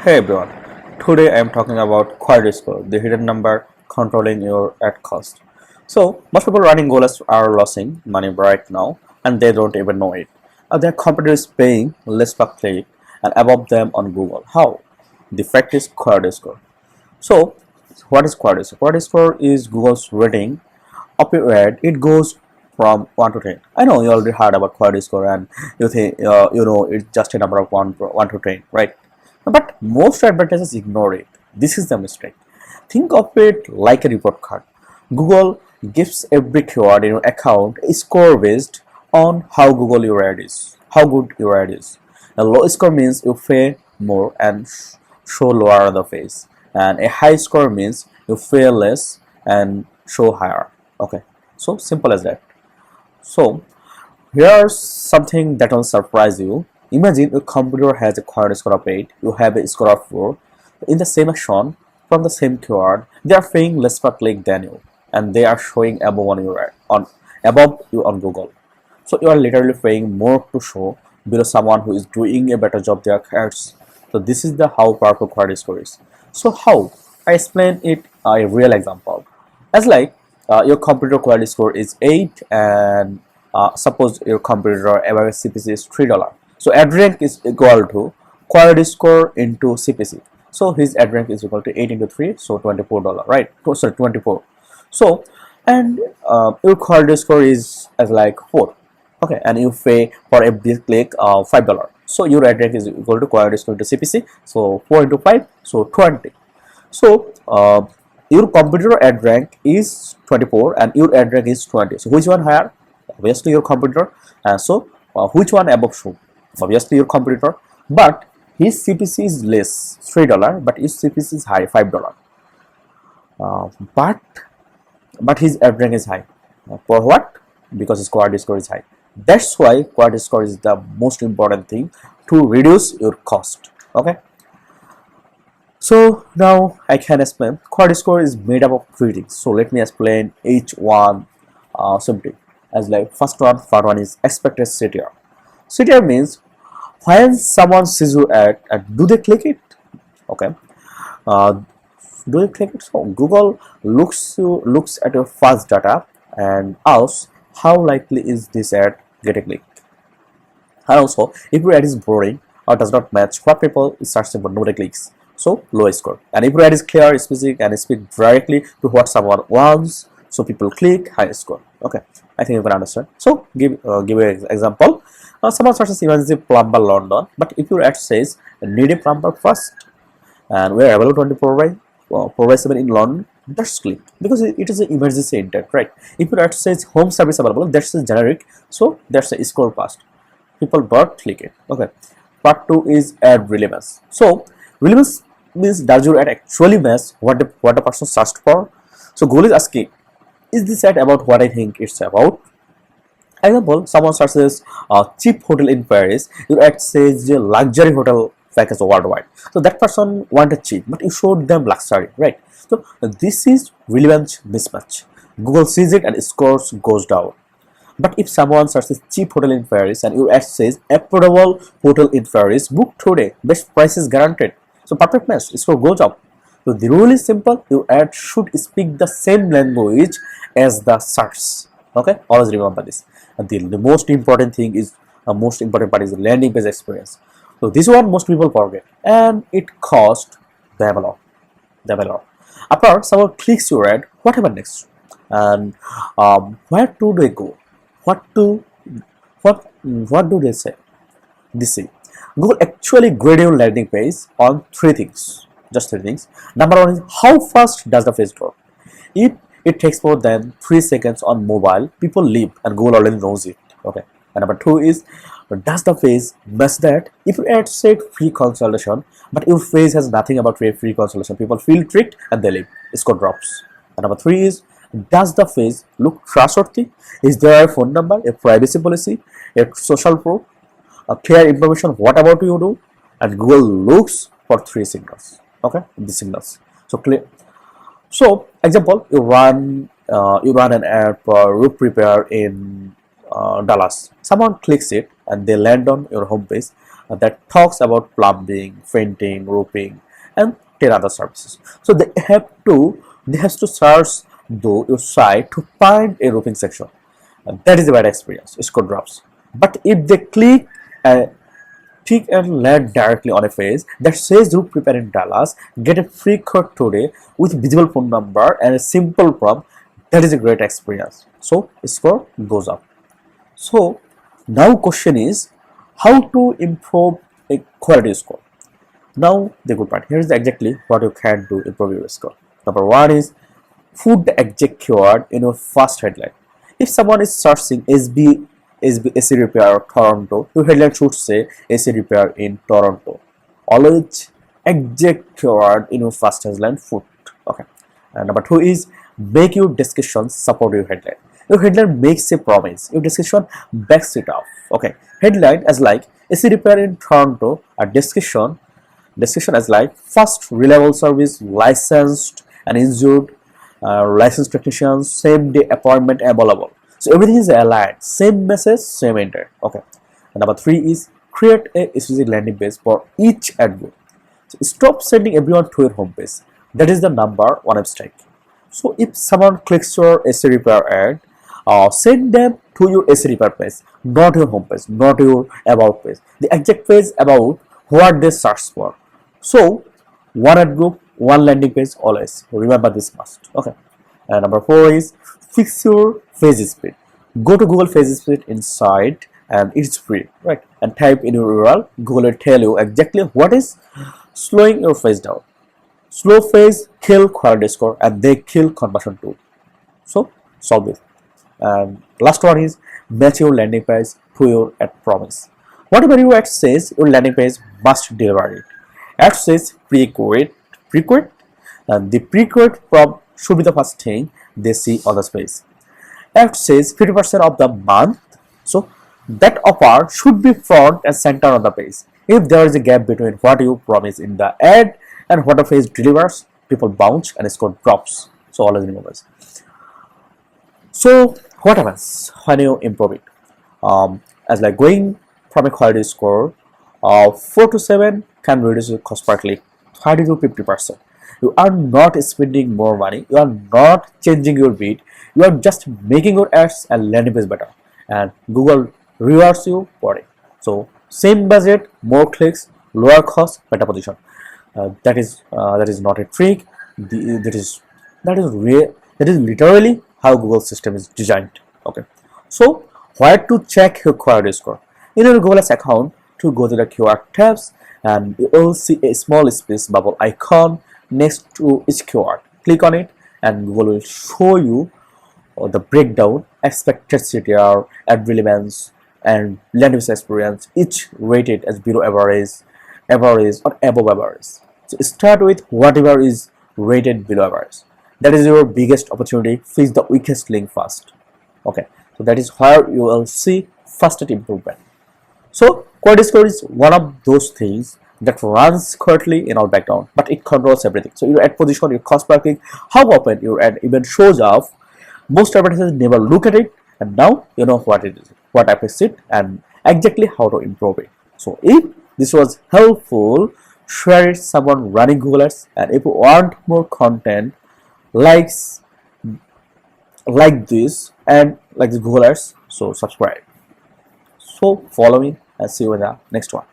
Hey everyone, today I am talking about query score, the hidden number controlling your ad cost. So, most people running goals are losing money right now and they don't even know it. Their competitor is paying less per click and above them on Google. How? The fact is query score. So, what is query score? Query score is Google's rating of your ad. It goes from 1 to 10. I know you already heard about query score and you think it's just a number of 1 to 10, right? But most advertisers ignore it. This is the mistake. Think of it like a report card. Google gives every keyword in your account a score based on how Google your ad is, how good your ad is. A low score means you pay more and show lower on the face, and a high score means you pay less and show higher. Okay, so simple as that. So here's something that will surprise you. Imagine your computer has a query score of 8, you have a score of 4. In the same action, from the same keyword, they are paying less per click than you, and they are showing above you on Google. So you are literally paying more to show below someone who is doing a better job their ads. So this is the how powerful query score is. So how? I explain it a real example. As like your computer query score is 8 and suppose your computer average CPC is $3. So ad rank is equal to query score into CPC. So his ad rank is equal to 8 into 3, so $24, right? Sorry, 24. So and your query score is as like 4. Okay, and you pay for every click $5. So your ad rank is equal to query score into CPC. So 4 into 5, so 20. So your computer ad rank is 24 and your ad rank is 20. So which one higher? Obviously your computer. So which one above show? Obviously your computer. But his CPC is less, $3, but his CPC is high, $5. But his ad rank is high. For what? Because his query score is high. That's why query score is the most important thing to reduce your cost. Okay. So now I can explain. Query score is made up of three things. So let me explain each one simply. As like first one is expected CTR. CTR means when someone sees your ad, do they click it? Okay. Uh, do you click it? So Google looks at your first data and asks how likely is this ad get a click. And also, if your ad is boring or does not match what people is searching for, nobody clicks. So low score. And if your ad is clear, specific, and speak directly to what someone wants, so people click, high score. Okay, I think you can understand. So give an example. Someone searches emergency plumber London, but if your ad says need a plumber first, and we are available 24/7 in London, that's click because it is an emergency intent, right? If your ad says home service available, that's a generic, so that's a score passed. People don't click it. Okay. Part 2 is ad relevance. So relevance means does your ad actually match what the person searched for? So Google is asking, is this ad about what I think it's about? Example, someone searches cheap hotel in Paris, your ad says luxury hotel package worldwide. So that person wanted cheap, but you showed them luxury, right? So this is relevance mismatch. Google sees it and scores goes down. But if someone searches cheap hotel in Paris and your ad says affordable hotel in Paris, book today, best price is guaranteed. So perfect match, score goes up. So the rule is simple, your ad should speak the same language as the search. Okay, always remember this. And the most important thing is most important part is the landing page experience. So this one most people forget, and it costs them a lot. After someone clicks your ad, what happens next? And where do they go? What do they say? Google actually grade your landing page on three things. Just three things. Number one is how fast does the page grow? If it takes more than 3 seconds on mobile, people leave and Google already knows it. Okay. And number two is does the page match that? If you add said free consultation, but your page has nothing about free consultation, people feel tricked and they leave. Score drops. And number three is does the page look trustworthy? Is there a phone number, a privacy policy, a social proof, a clear information what about you do? And Google looks for three signals. Okay, these signals. So clear. So example, you run an ad for roof repair in Dallas. Someone clicks it and they land on your homepage. that talks about plumbing, painting, roofing, and 10 other services. So they have to search though your site to find a roofing section. That is a bad experience. Score drops. But if they click and land directly on a page that says roof repair in Dallas, get a free code today with visible phone number and a simple prompt, that is a great experience. So score goes up. So now question is how to improve a quality score. Now the good part. Here's exactly what you can do to improve your score. Number one is put the exact keyword in your first headline. If someone is searching AC repair Toronto, your headline should say AC repair in Toronto. Always exact keyword in your first headline put. Okay. And number two is make your description support your headline. Your headline makes a promise. Your description backs it up. Okay. Headline as like AC repair in Toronto. A description as like fast, reliable service, licensed and insured, licensed technicians, same day appointment available. So everything is aligned, same message, same intent. Okay. And number three is create a specific landing page for each ad group. So stop sending everyone to your homepage. That is the number one mistake. So if someone clicks your AC repair ad, send them to your AC repair page, not your homepage, not your about page. The exact page about what they search for. So one ad group, one landing page always. Remember this must. Okay. And number four is fix your page speed. Go to Google page speed inside and it's free, right? And type in your URL. Google will tell you exactly what is slowing your page down. Slow page kill quality score and they kill conversion too. So solve it. And last one is match your landing page to your ad promise. Whatever your ad says, your landing page must deliver it. Ad says pre-quote, and the pre-quote prompt should be the first thing they see on the page. Ad says 50% of the month, so that offer should be front and center on the page. If there is a gap between what you promise in the ad and what the page delivers, people bounce and score drops. So always remember this. So what happens when you improve it? As like going from a quality score of 4 to 7 can reduce your cost per click 30 to 50%. You are not spending more money, you are not changing your bid, you are just making your ads and landing page better, and Google rewards you for it. So same budget, more clicks, lower cost, better position. That is not a trick. That is literally how Google system is designed. Okay. So where to check your quality score? In your Google account, to go to the keyword tabs, and you will see a small space bubble icon next to each keyword. Click on it and Google will show you the breakdown, expected CTR, ad relevance, and landing page experience, each rated as below average, or above average. So start with whatever is rated below average. That is your biggest opportunity. Fix the weakest link first. Okay, so that is where you will see fastest improvement. So quality score is one of those things that runs quietly in our background, but it controls everything. So your ad position, your cost per click, how often your ad even shows up. Most advertisers never look at it, and now you know what it is, what affects it, and exactly how to improve it. So if this was helpful, share it someone running Google Ads, and if you want more content like this and like the Google Ads, so subscribe. So follow me and see you in the next one.